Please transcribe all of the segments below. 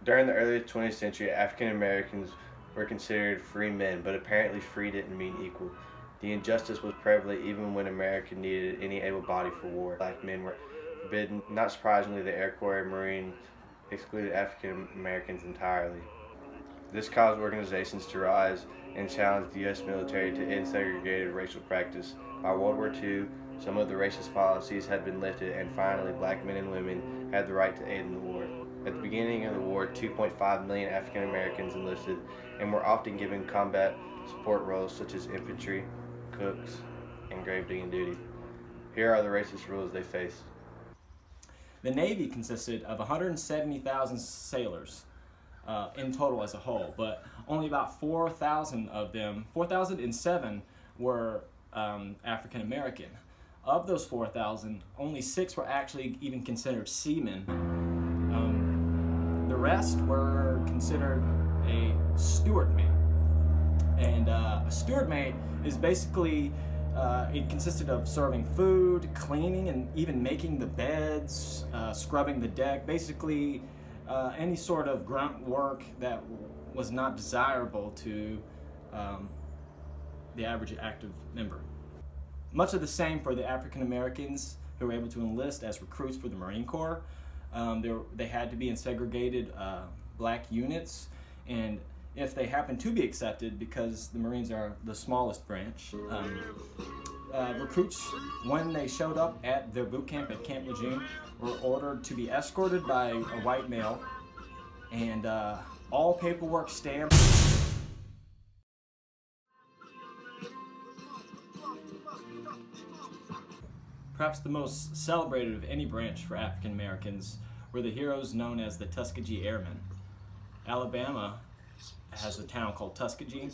During the early 20th century, African Americans were considered free men, but apparently free didn't mean equal. The injustice was prevalent even when America needed any able body for war. Black men were forbidden. Not surprisingly, the Air Corps and Marines excluded African Americans entirely. This caused organizations to rise and challenge the U.S. military to end segregated racial practice. By World War II, some of the racist policies had been lifted, and finally, black men and women had the right to aid in the war. At the beginning of the war, 2.5 million African Americans enlisted and were often given combat support roles such as infantry, cooks, and grave digging duty. Here are the racist rules they faced. The Navy consisted of 170,000 sailors in total as a whole, but only about 4,000 of them, 4,007 were African American. Of those 4,000, only 6 were actually even considered seamen. The rest were considered a steward mate. And a steward mate is basically, it consisted of serving food, cleaning, and even making the beds, scrubbing the deck, basically any sort of grunt work that was not desirable to the average active member. Much of the same for the African Americans who were able to enlist as recruits for the Marine Corps. They had to be in segregated black units, and if they happened to be accepted, because the Marines are the smallest branch, recruits, when they showed up at their boot camp at Camp Lejeune, were ordered to be escorted by a white male, and all paperwork stamped. Perhaps the most celebrated of any branch for African Americans were the heroes known as the Tuskegee Airmen. Alabama has a town called Tuskegee,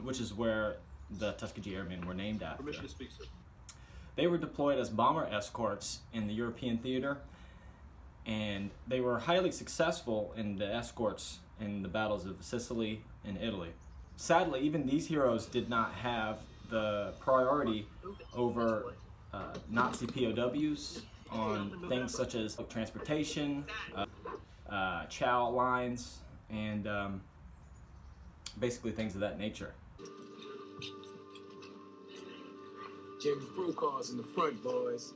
which is where the Tuskegee Airmen were named after. Permission to speak, sir. They were deployed as bomber escorts in the European theater, and they were highly successful in the escorts in the battles of Sicily and Italy. Sadly, even these heroes did not have the priority over Nazi POWs on things such as transportation, chow lines, and basically things of that nature. Jimmy Brokaw's in the front, boys.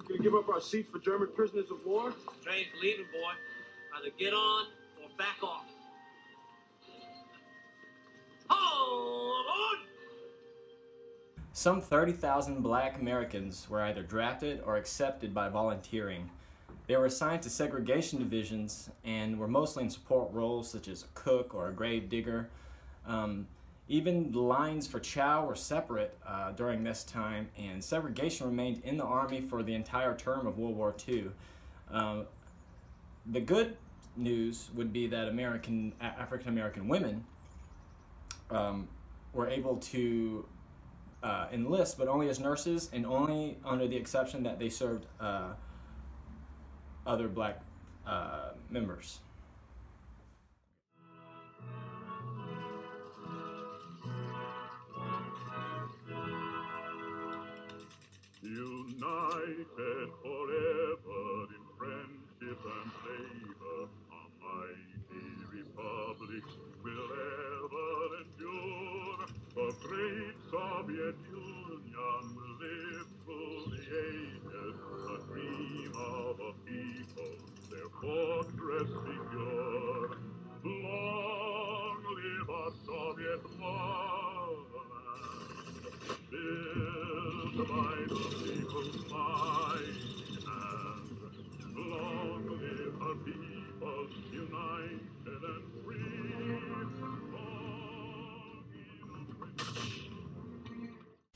Gonna give up our seats for German prisoners of war? Train's leaving, boy. Either get on or back off. Hold on! Some 30,000 black Americans were either drafted or accepted by volunteering. They were assigned to segregation divisions and were mostly in support roles such as a cook or a grave digger. Even the lines for chow were separate during this time, and segregation remained in the Army for the entire term of World War II. The good news would be that African American women were able to enlist, but only as nurses and only under the exception that they served other black members. United forever in friendship and labor, a mighty republic will ever endure. The great Soviet Union will live through the ages, the dream of a people, their fortress secure. Long live our Soviet motherland, built by the people's mighty hand. Long live our people, united and free.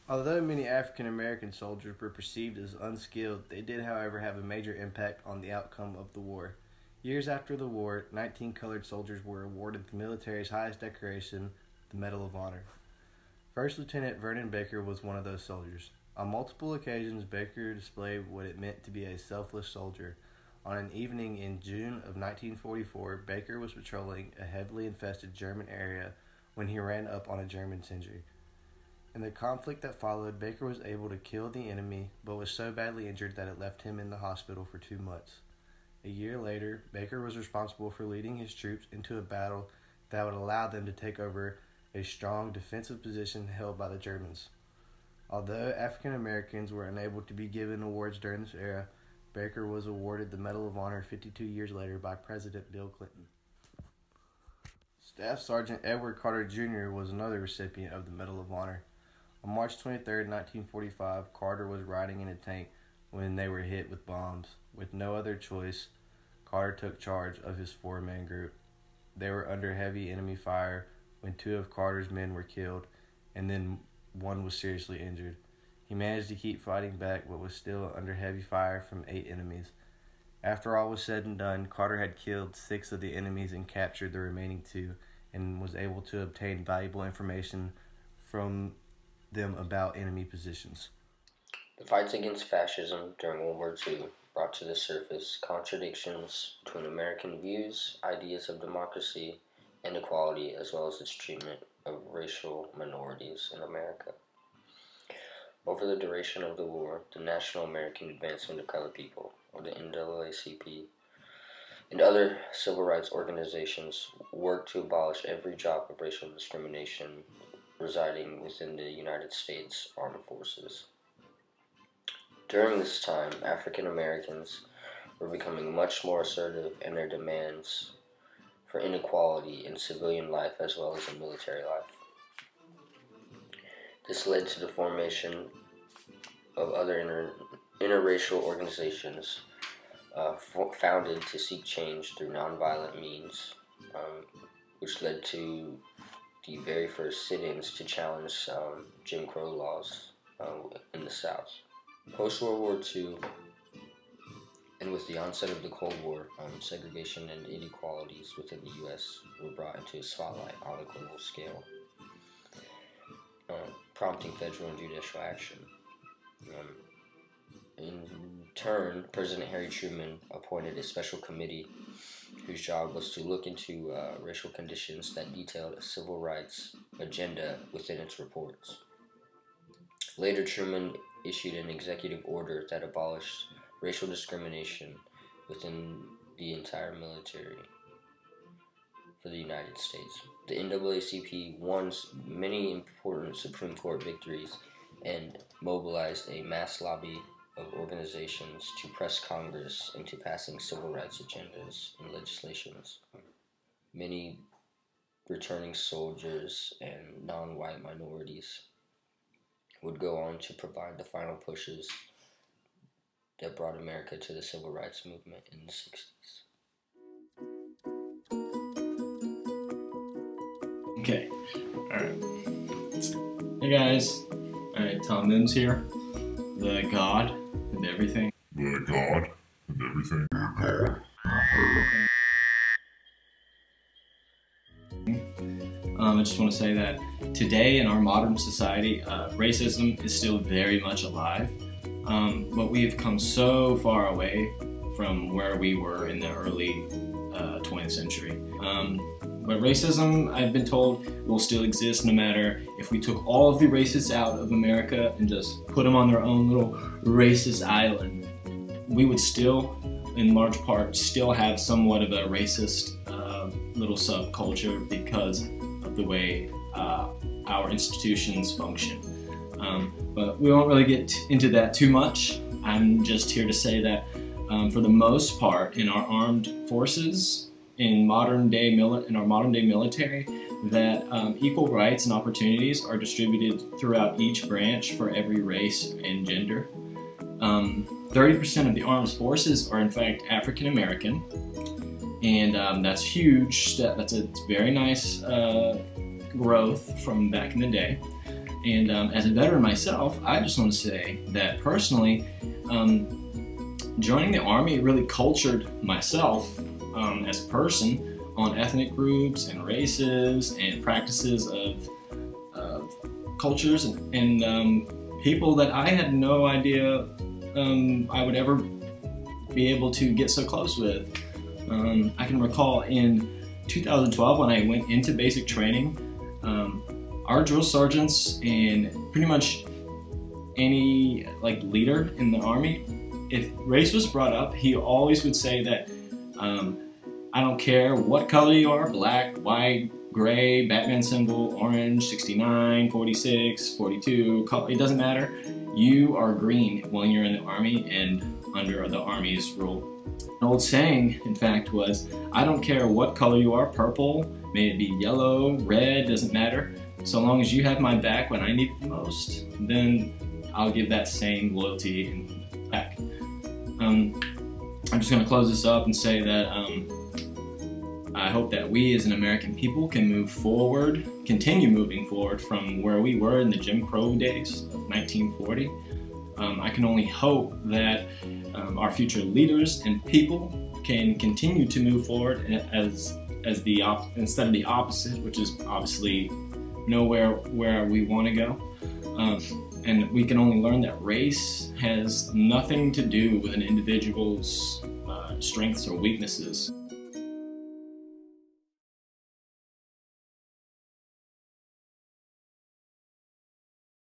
Although many African American soldiers were perceived as unskilled, they did, however, have a major impact on the outcome of the war. Years after the war, 19 colored soldiers were awarded the military's highest decoration, the Medal of Honor. First Lieutenant Vernon Baker was one of those soldiers. On multiple occasions, Baker displayed what it meant to be a selfless soldier. On an evening in June of 1944, Baker was patrolling a heavily infested German area when he ran up on a German sentry. In the conflict that followed, Baker was able to kill the enemy, but was so badly injured that it left him in the hospital for 2 months. A year later, Baker was responsible for leading his troops into a battle that would allow them to take over a strong defensive position held by the Germans. Although African Americans were unable to be given awards during this era, Baker was awarded the Medal of Honor 52 years later by President Bill Clinton. Staff Sergeant Edward Carter Jr. was another recipient of the Medal of Honor. On March 23, 1945, Carter was riding in a tank when they were hit with bombs. With no other choice, Carter took charge of his 4-man group. They were under heavy enemy fire when 2 of Carter's men were killed, and then 1 was seriously injured. He managed to keep fighting back, but was still under heavy fire from 8 enemies. After all was said and done, Carter had killed 6 of the enemies and captured the remaining 2, and was able to obtain valuable information from them about enemy positions. The fights against fascism during World War II brought to the surface contradictions between American views, ideas of democracy and equality, as well as its treatment of racial minorities in America. Over the duration of the war, the National American Advancement of Colored People, or the NAACP, and other civil rights organizations worked to abolish every drop of racial discrimination residing within the United States Armed Forces. During this time, African Americans were becoming much more assertive in their demands for inequality in civilian life as well as in military life. This led to the formation of other interracial organizations founded to seek change through nonviolent means, which led to the very first sit-ins to challenge Jim Crow laws in the South. Post-World War II, and with the onset of the Cold War, segregation and inequalities within the U.S. were brought into a spotlight on a global scale, prompting federal and judicial action. In turn, President Harry Truman appointed a special committee whose job was to look into racial conditions that detailed a civil rights agenda within its reports. Later, Truman issued an executive order that abolished racial discrimination within the entire military for the United States. The NAACP won many important Supreme Court victories and mobilized a mass lobby of organizations to press Congress into passing civil rights agendas and legislations. Many returning soldiers and non-white minorities would go on to provide the final pushes that brought America to the civil rights movement in the 60s. Okay, alright. Hey guys, alright, Tom Mims here, the God and everything. The God and everything. I just want to say that today in our modern society, racism is still very much alive, but we've come so far away from where we were in the early 20th century. But racism, I've been told, will still exist no matter if we took all of the racists out of America and just put them on their own little racist island. We would still, in large part, still have somewhat of a racist little subculture because of the way our institutions function. But we won't really get into that too much. I'm just here to say that for the most part, in our armed forces, in our modern day military, that equal rights and opportunities are distributed throughout each branch for every race and gender. 30% of the armed forces are in fact African American, and that's huge. That's a very nice growth from back in the day. And as a veteran myself, I just want to say that personally, joining the Army really cultured myself as a person on ethnic groups and races and practices of cultures and people that I had no idea I would ever be able to get so close with. I can recall in 2012 when I went into basic training, Our drill sergeants and pretty much any leader in the Army, if race was brought up, he always would say that I don't care what color you are, black, white, gray, Batman symbol, orange, 69, 46, 42, it doesn't matter. You are green when you're in the Army and under the Army's rule. An old saying, in fact, was, I don't care what color you are, purple, may it be yellow, red, doesn't matter. So long as you have my back when I need it the most, then I'll give that same loyalty back. I'm just going to close this up and say that I hope that we as an American people can move forward, continue moving forward from where we were in the Jim Crow days of 1940. I can only hope that our future leaders and people can continue to move forward instead of the opposite, which is obviously nowhere where we want to go. And we can only learn that race has nothing to do with an individual's strengths or weaknesses.